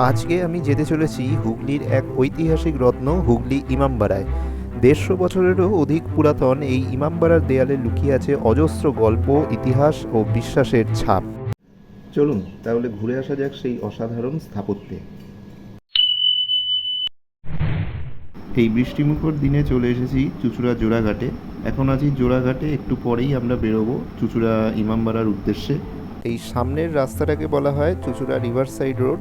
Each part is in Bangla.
আজকে আমি যেতে চলেছি হুগলির এক ঐতিহাসিক রত্ন হুগলি ইমামবাড়ায়। ১৫০ বছরেরও অধিক পুরাতন এই ইমামবাড়ার দেয়ালে লুকিয়ে আছে অজস্র গল্প, ইতিহাস ও বিশ্বাসের ছাপ। চলুন তাহলে ঘুরে আসা যাক সেই অসাধারণ স্থাপত্যে। এই বৃষ্টিমুখর দিনে চলে এসেছি চুঁচুড়া জোড়াঘাটে। এখন আছি জোড়াঘাটে, একটু পরেই আমরা বেরোবো চুঁচুড়া ইমামবাড়ার উদ্দেশ্যে। এই সামনের রাস্তাটাকে বলা হয় চুঁচুড়া রিভার সাইড রোড।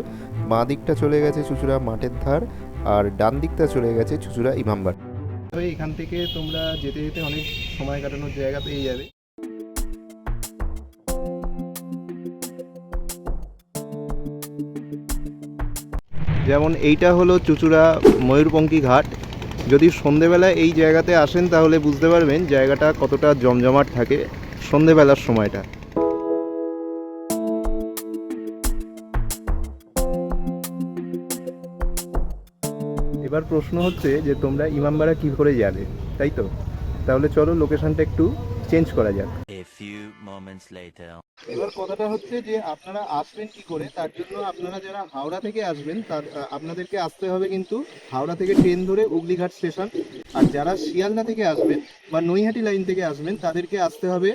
বাঁ দিকটা চলে গেছে চুঁচুড়া মাঠের ধার, আর ডান দিকটা চলে গেছে চুঁচুড়া ইমামবাড়া। তো এখান থেকে তোমরা যেতে যেতে অনেক সময় কাটানোর জায়গা পেয়ে যাবে। যেমন এইটা হলো চুঁচুড়া ময়ূরপঙ্খী ঘাট। যদি সন্ধেবেলা এই জায়গাতে আসেন তাহলে বুঝতে পারবেন জায়গাটা কতটা জমজমাট থাকে সন্ধেবেলার সময়টা। এবার প্রশ্ন হচ্ছে যে তোমরা ইমামবাড়া কী করে যাবে, তাই তো? তাহলে চলো লোকেশনটা একটু চেঞ্জ করা যাক। এবার কথাটা হচ্ছে যে আপনারা আসবেন কি করে, তার জন্য আপনারা যারা হাওড়া থেকে আসবেন আপনাদেরকে আসতে হবে কিন্তু হাওড়া থেকে ট্রেন ধরে উগলিঘাট স্টেশন। আর যারা শিয়ালদা থেকে আসবেন বা নৈহাটি লাইন থেকে আসবেন তাদেরকে আসতে হবে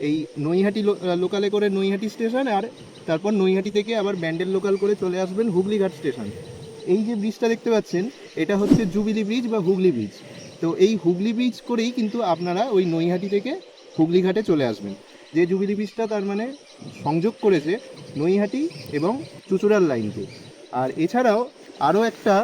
এই নৈহাটি লোকালে করে নৈহাটি স্টেশন, আর তারপর নৈহাটি থেকে আবার ব্যান্ডেল লোকাল করে চলে আসবেন হুগলিঘাট স্টেশন। এই যে ব্রিজটা দেখতে পাচ্ছেন এটা হচ্ছে জুবিলি ব্রিজ বা হুগলি ব্রিজ। তো এই হুগলি ব্রিজ করেই কিন্তু আপনারা ওই নৈহাটি থেকে হুগলিঘাটে চলে আসবেন। যে জুবিলি ব্রিজটা তার মানে সংযোগ করেছে নৈহাটি এবং চুঁচুড়ার লাইনকে। আর এছাড়াও আরও একটা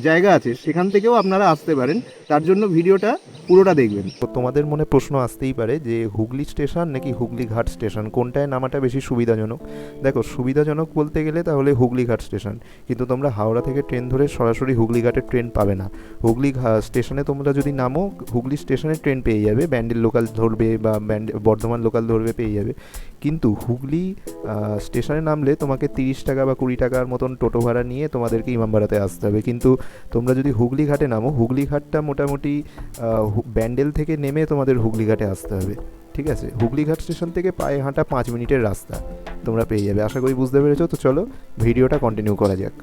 জায়গা আছে, সেখান থেকেও আপনারা আসতে পারেন। তার জন্য ভিডিওটা পুরোটা দেখবেন। তো তোমাদের মনে প্রশ্ন আসতেই পারে যে হুগলি স্টেশন নাকি হুগলিঘাট স্টেশন, কোনটায় নামাটা বেশি সুবিধাজনক? দেখো, সুবিধাজনক বলতে গেলে তাহলে হুগলিঘাট স্টেশন, কিন্তু তোমরা হাওড়া থেকে ট্রেন ধরে সরাসরি হুগলিঘাটের ট্রেন পাবে না। স্টেশনে তোমরা যদি নামো হুগলি স্টেশনে ট্রেন পেয়ে যাবে, ব্যান্ডেল লোকাল ধরবে বা বর্ধমান লোকাল ধরবে, পেয়ে যাবে। কিন্তু হুগলি স্টেশনে নামলে তোমাকে 30 টাকা বা 20 টাকার মতন টোটো ভাড়া নিয়ে তোমাদেরকে ইমামবাড়াতে আসতে হবে। কিন্তু তোমরা যদি হুগলিঘাটে নামো, হুগলিঘাটটা মোটামুটি ব্যান্ডেল থেকে নেমে তোমাদের হুগলিঘাটে আসতে হবে। ঠিক আছে, হুগলিঘাট স্টেশন থেকে পায়ে হাঁটা 5 মিনিটের রাস্তা তোমরা পেয়ে যাবে। আশা করি বুঝতে পেরেছো। তো চলো ভিডিওটা কন্টিনিউ করা যাক।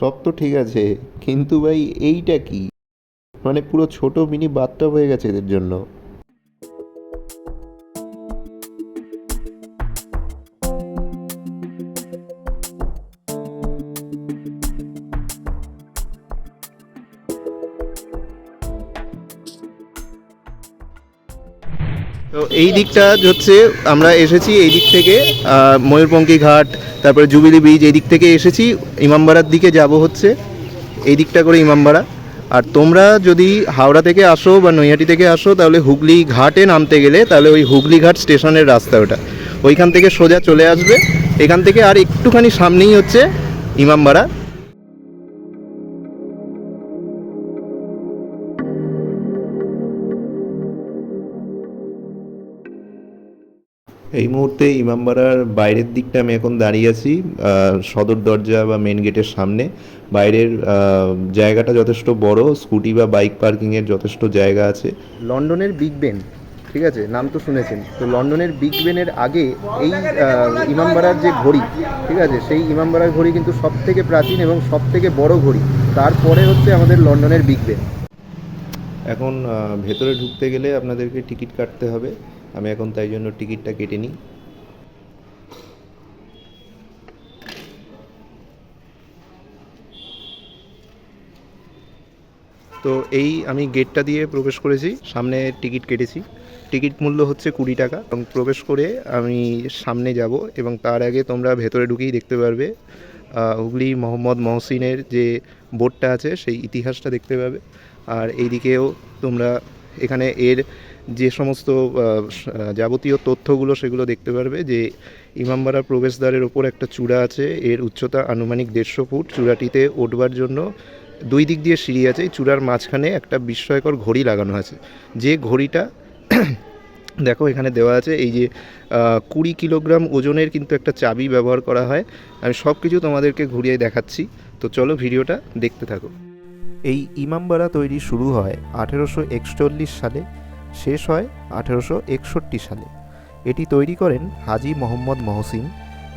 সব তো ঠিক আছে, কিন্তু ভাই এইটা কি? মানে পুরো ছোট মিনি বাথটব হয়ে গেছে এদের জন্য। তো এই দিকটা হচ্ছে আমরা এসেছি এই দিক থেকে, ময়ূরপঙ্খী ঘাট, তারপরে জুবিলি ব্রিজ, এই দিক থেকে এসেছি। ইমামবাড়ার দিকে যাব হচ্ছে এই দিকটা করে ইমামবাড়া। আর তোমরা যদি হাওড়া থেকে আসো বা নৈহাটি থেকে আসো তাহলে হুগলি ঘাটে নামতে গেলে তাহলে ওই হুগলিঘাট স্টেশনের রাস্তা ওটা, ওইখান থেকে সোজা চলে আসবে। এখান থেকে আর একটুখানি সামনেই হচ্ছে ইমামবাড়া। এই মুহূর্তে ইমামবাড়ার বাইরের দিকটা আমি এখন দাঁড়িয়ে আছি, সদর দরজা বা মেন গেটের সামনে। বাইরের জায়গাটা যথেষ্ট বড়, স্কুটি বা বাইক পার্কিংয়ের যথেষ্ট জায়গা আছে। লন্ডনের বিগ বেন, ঠিক আছে, নাম তো শুনেছেন। তো লন্ডনের বিগ বেনের আগে এই ইমামবাড়ার যে ঘড়ি, ঠিক আছে, সেই ইমামবাড়ার ঘড়ি কিন্তু সব থেকে প্রাচীন এবং সব থেকে বড় ঘড়ি। তারপরে হচ্ছে আমাদের লন্ডনের বিগ বেন। এখন ভেতরে ঢুকতে গেলে আপনাদেরকে টিকিট কাটতে হবে। আমি এখন তাই জন্য টিকিটটা কেটে নিই। তো এই আমি গেটটা দিয়ে প্রবেশ করেছি, সামনে টিকিট কেটেছি। টিকিট মূল্য হচ্ছে 20 টাকা। এবং প্রবেশ করে আমি সামনে যাব এবং তার আগে তোমরা ভেতরে ঢুকেই দেখতে পারবে হুগলি মোহাম্মদ মহসিনের যে বোর্ডটা আছে সেই ইতিহাসটা দেখতে পাবে। আর এইদিকেও তোমরা এখানে এর যে সমস্ত যাবতীয় তথ্যগুলো সেগুলো দেখতে পারবে। যে ইমামবাড়া প্রবেশদ্বারের ওপর একটা চূড়া আছে, এর উচ্চতা আনুমানিক 150 ফুট। চূড়াটিতে উঠবার জন্য 2 দিক দিয়ে সিঁড়ি আছে। এই চূড়ার মাঝখানে একটা বিস্ময়কর ঘড়ি লাগানো আছে, যে ঘড়িটা দেখো এখানে দেওয়া আছে এই যে 20 কিলোগ্রাম ওজনের কিন্তু একটা চাবি ব্যবহার করা হয়। আমি সব কিছু তোমাদেরকে ঘুরিয়ে দেখাচ্ছি, তো চলো ভিডিওটা দেখতে থাকো। এই ইমামবাড়া তৈরি শুরু হয় 1841 সালে, শেষ হয় 1861 সালে। এটি তৈরি করেন হাজি মোহাম্মদ মহসিন,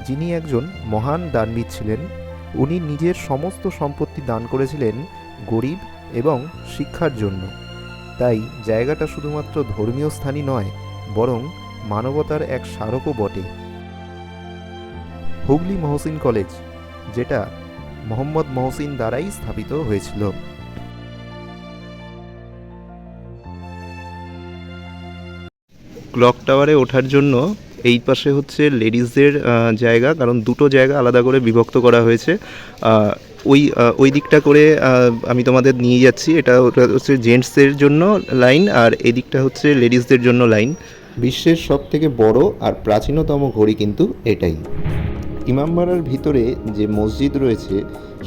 যিনি একজন মহান দানবিদ ছিলেন। উনি নিজের সমস্ত সম্পত্তি দান করেছিলেন গরিব এবং শিক্ষার জন্য। তাই জায়গাটা শুধুমাত্র ধর্মীয় স্থানই নয়, বরং মানবতার এক স্মারকও বটে। হুগলি মহসিন কলেজ, যেটা মোহাম্মদ মহসিন দ্বারাই স্থাপিত হয়েছিল। ক্লক টাওয়ারে ওঠার জন্য এই পাশে হচ্ছে লেডিসদের জায়গা, কারণ দুটো জায়গা আলাদা করে বিভক্ত করা হয়েছে। ওই দিকটা করে আমি তোমাদের নিয়ে যাচ্ছি। ওটা হচ্ছে জেন্টসদের জন্য লাইন, আর এই দিকটা হচ্ছে লেডিসদের জন্য লাইন। বিশ্বের সবথেকে বড় আর প্রাচীনতম ঘড়ি কিন্তু এটাই। ইমামবাড়ার ভিতরে যে মসজিদ রয়েছে,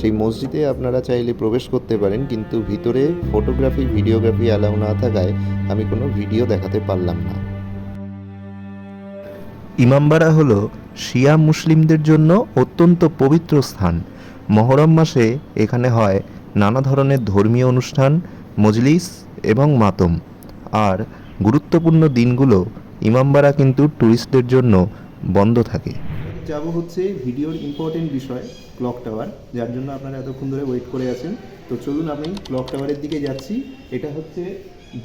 সেই মসজিদে আপনারা চাইলে প্রবেশ করতে পারেন, কিন্তু ভিতরে ফটোগ্রাফি ভিডিওগ্রাফি অ্যালাউ না থাকায় আমি কোনো ভিডিও দেখাতে পারলাম না। ইমামবাড়া হলো শিয়া মুসলিমদের জন্য অত্যন্ত পবিত্র স্থান। মহরম মাসে এখানে হয় নানা ধরনের ধর্মীয় অনুষ্ঠান, মজলিস এবং মাতম। আর গুরুত্বপূর্ণ দিনগুলো ইমামবাড়া কিন্তু ট্যুরিস্টদের জন্য বন্ধ থাকে। যাব হচ্ছে ভিডিওর ইম্পর্টেন্ট বিষয়, ক্লক টাওয়ার, যার জন্য আপনারা এতক্ষণ ধরে ওয়েট করে আছেন। তো চলুন আমি ক্লক টাওয়ারের দিকে যাচ্ছি। এটা হচ্ছে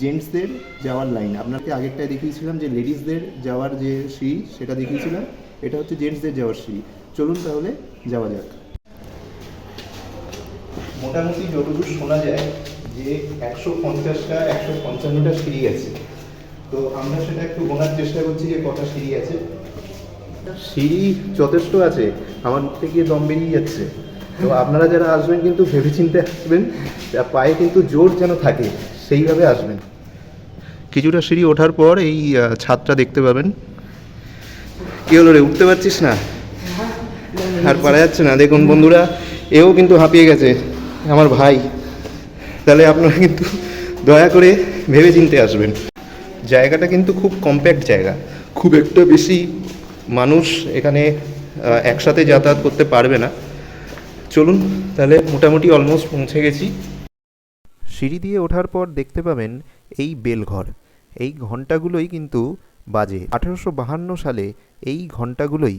জেন্টসদের যাওয়ার লাইন। আপনাকে আগেরটায় দেখিয়েছিলাম যে লেডিসদের যাওয়ার যে সিঁড়ি, সেটা দেখিয়েছিলাম। এটা হচ্ছে জেন্টসদের যাওয়ার সিঁড়ি। চলুন তাহলে যাওয়া যাক। মোটামুটি যতদূর শোনা যায় যে 150টা 155টা সিঁড়ি আছে। তো আমরা সেটা একটু গোনার চেষ্টা করছি যে কটা সিঁড়ি আছে। সিঁড়ি যথেষ্ট আছে, আমার মুখে গিয়ে দম বেরিয়ে যাচ্ছে। তো আপনারা যারা আসবেন কিন্তু ভেবেচিন্তে আসবেন, পায়ে কিন্তু জোর যেন থাকে, সেইভাবে আসবেন। কিছুটা সিঁড়ি ওঠার পর এই ছাদটা দেখতে পাবেন। কি হলো রে, উঠতে পারছিস না? আর পারা যাচ্ছে না। দেখুন বন্ধুরা, এও কিন্তু হাঁপিয়ে গেছে, আমার ভাই। তাহলে আপনারা কিন্তু দয়া করে ভেবেচিন্তে আসবেন। জায়গাটা কিন্তু খুব কম্প্যাক্ট জায়গা, খুব একটা বেশি মানুষ এখানে একসাথে যাতায়াত করতে পারবে না। চলুন তাহলে, মোটামুটি অলমোস্ট পৌঁছে গেছি। সিঁড়ি দিয়ে ওঠার পর দেখতে পাবেন এই বেলঘর। এই ঘণ্টাগুলোই কিন্তু বাজে। 1852 সালে এই ঘণ্টাগুলোই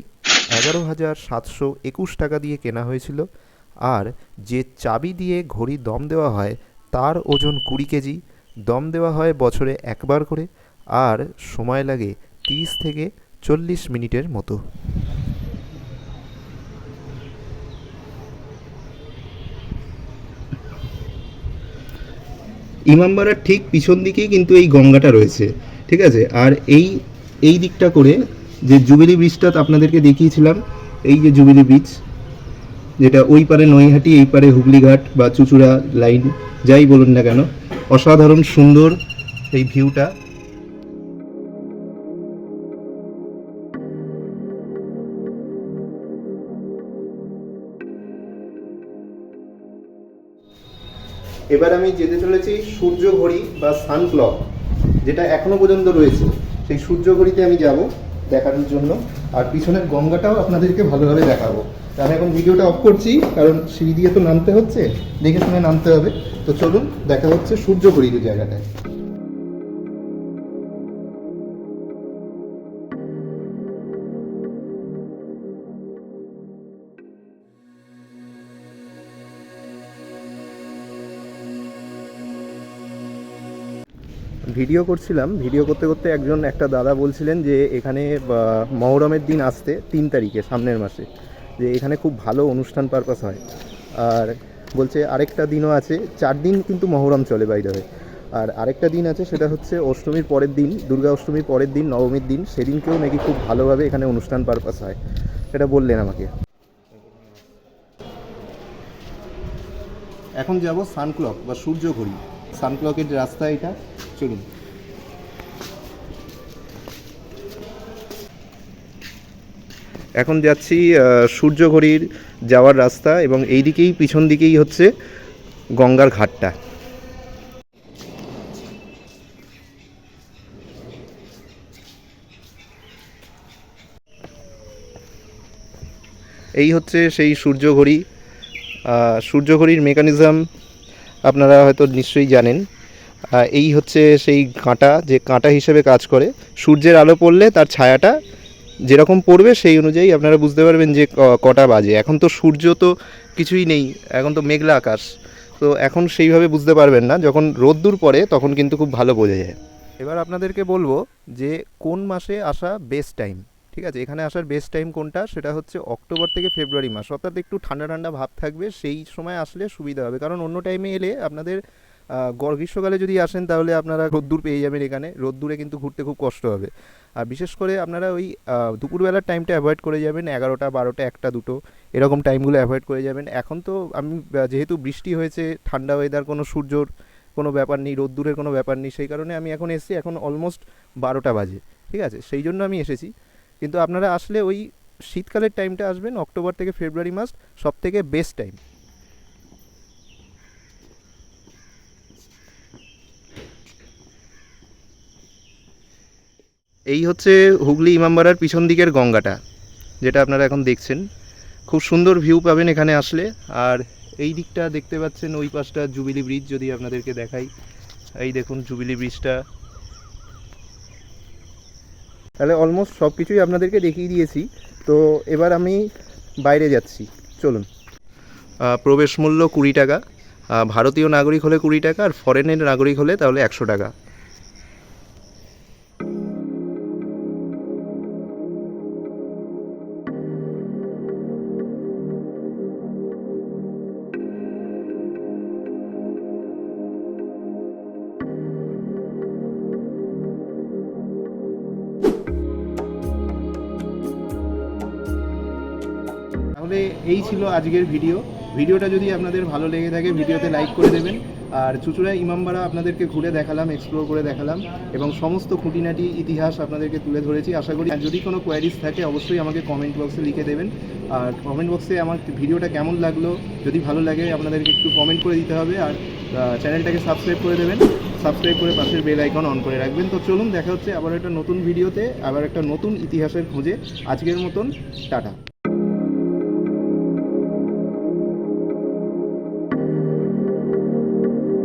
11,721 টাকা দিয়ে কেনা হয়েছিল। আর যে চাবি দিয়ে ঘড়ি দম দেওয়া হয় তার ওজন 20 কেজি। দম দেওয়া হয় বছরে একবার করে, আর সময় লাগে 30 থেকে 40 মিনিটের মতো। ইমামবাড়ার ঠিক পিছন দিকেই কিন্তু এই গঙ্গাটা রয়েছে, ঠিক আছে। আর এই দিকটা করে যে জুবিলি ব্রিজটা আপনাদেরকে দেখিয়েছিলাম, এই যে জুবিলি ব্রিজ, যেটা ওই পারে নৈহাটি, এই পারে হুগলিঘাট বা চুঁচুড়া লাইন, যাই বলুন না কেন, অসাধারণ সুন্দর এই ভিউটা। এবার আমি যেতে চলেছি সূর্য ঘড়ি বা সান ক্লক, যেটা এখনো পর্যন্ত রয়েছে, সেই সূর্য ঘড়িতে আমি যাব দেখানোর জন্য। আর পিছনের গঙ্গাটাও আপনাদেরকে ভালোভাবে দেখাবো। আমি এখন ভিডিওটা অফ করছি, কারণ সিঁড়ি দিয়ে তো নামতে হচ্ছে, দেখে শুনে নামতে হবে। তো চলুন, দেখা হচ্ছে সূর্য ঘড়ির জায়গাটায়। ভিডিও করছিলাম, ভিডিও করতে করতে একটা দাদা বলছিলেন যে এখানে মহরমের দিন আসতে 3 তারিখে সামনের মাসে, যে এখানে খুব ভালো অনুষ্ঠান পারপাস হয়। আর বলছে আরেকটা দিনও আছে, 4 দিন কিন্তু মহরম চলে বাইরে হয়। আর আরেকটা দিন আছে, সেটা হচ্ছে অষ্টমীর পরের দিন, দুর্গা অষ্টমীর পরের দিন, নবমীর দিন, সেদিনকেও নাকি খুব ভালোভাবে এখানে অনুষ্ঠান পারপাস হয়, সেটা বললেন আমাকে। এখন যাব সানক্লক বা সূর্য ঘড়ি। সানক্লকের যে রাস্তা এটা, চলুন। এখন যাচ্ছি সূর্য ঘড়ির যাওয়ার রাস্তা, এবং এই দিকেই পিছন দিকেই হচ্ছে গঙ্গার ঘাটটা। এই হচ্ছে সেই সূর্যঘড়ি। সূর্যঘড়ির মেকানিজম আপনারা হয়তো নিশ্চয়ই জানেন। এই হচ্ছে সেই কাঁটা, যে কাঁটা হিসেবে কাজ করে। সূর্যের আলো পড়লে তার ছায়াটা যেরকম পড়বে সেই অনুযায়ী আপনারা বুঝতে পারবেন যে কটা বাজে। এখন তো সূর্য তো কিছুই নেই, এখন তো মেঘলা আকাশ, তো এখন সেইভাবে বুঝতে পারবেন না। যখন রোদ্দুর পড়ে তখন কিন্তু খুব ভালো বোঝা যায়। এবার আপনাদেরকে বলবো যে কোন মাসে আসা বেস্ট টাইম। ঠিক আছে, এখানে আসার বেস্ট টাইম কোনটা, সেটা হচ্ছে অক্টোবর থেকে ফেব্রুয়ারি মাস, অর্থাৎ একটু ঠান্ডা ঠান্ডা ভাব থাকবে, সেই সময় আসলে সুবিধা হবে। কারণ অন্য টাইমে এলে আপনাদের গ্রীষ্মকালে যদি আসেন তাহলে আপনারা রোদ্দুর পেয়ে যাবেন, এখানে রোদ্দুরে কিন্তু ঘুরতে খুব কষ্ট হবে। আর বিশেষ করে আপনারা ওই দুপুরবেলার টাইমটা অ্যাভয়েড করে যাবেন, 11টা 12টা 1টা 2টো এরকম টাইমগুলো অ্যাভয়েড করে যাবেন। এখন তো আমি যেহেতু বৃষ্টি হয়েছে, ঠান্ডা ওয়েদার, কোনো সূর্যর কোনো ব্যাপার নেই, রোদ্দুরের কোনো ব্যাপার নেই, সেই কারণে আমি এখন এসেছি। এখন অলমোস্ট 12টা বাজে, ঠিক আছে, সেই জন্য আমি এসেছি। কিন্তু আপনারা আসলে ওই শীতকালের টাইমটা আসবেন, অক্টোবর থেকে ফেব্রুয়ারি মাস সব থেকে বেস্ট টাইম। এই হচ্ছে হুগলি ইমামবাড়ার পিছন দিকের গঙ্গাটা, যেটা আপনারা এখন দেখছেন। খুব সুন্দর ভিউ পাবেন এখানে আসলে। আর এই দিকটা দেখতে পাচ্ছেন, ওই পাশটা জুবিলি ব্রিজ, যদি আপনাদেরকে দেখাই, এই দেখুন জুবিলি ব্রিজটা। তাহলে অলমোস্ট সব কিছুই আপনাদেরকে দেখিয়ে দিয়েছি। তো এবার আমি বাইরে যাচ্ছি, চলুন। প্রবেশ মূল্য 20 টাকা, ভারতীয় নাগরিক হলে 20 টাকা, আর ফরেনের নাগরিক হলে তাহলে 100 টাকা। তাহলে এই ছিল আজকের ভিডিওটা যদি আপনাদের ভালো লেগে থাকে ভিডিওতে লাইক করে দেবেন। আর চুঁচুড়া ইমামবাড়া আপনাদেরকে ঘুরে দেখালাম, এক্সপ্লোর করে দেখালাম, এবং সমস্ত খুঁটিনাটি ইতিহাস আপনাদেরকে তুলে ধরেছি। আশা করি আর যদি কোনো কোয়ারিজ থাকে অবশ্যই আমাকে কমেন্ট বক্সে লিখে দেবেন। আর কমেন্ট বক্সে আমার ভিডিওটা কেমন লাগলো, যদি ভালো লাগে আপনাদেরকে একটু কমেন্ট করে দিতে হবে। আর চ্যানেলটাকে সাবস্ক্রাইব করে দেবেন, সাবস্ক্রাইব করে পাশের বেল আইকন অন করে রাখবেন। তো চলুন, দেখা হচ্ছে আবার একটা নতুন ভিডিওতে, আবার একটা নতুন ইতিহাসের খোঁজে। আজকের মতন টাটা।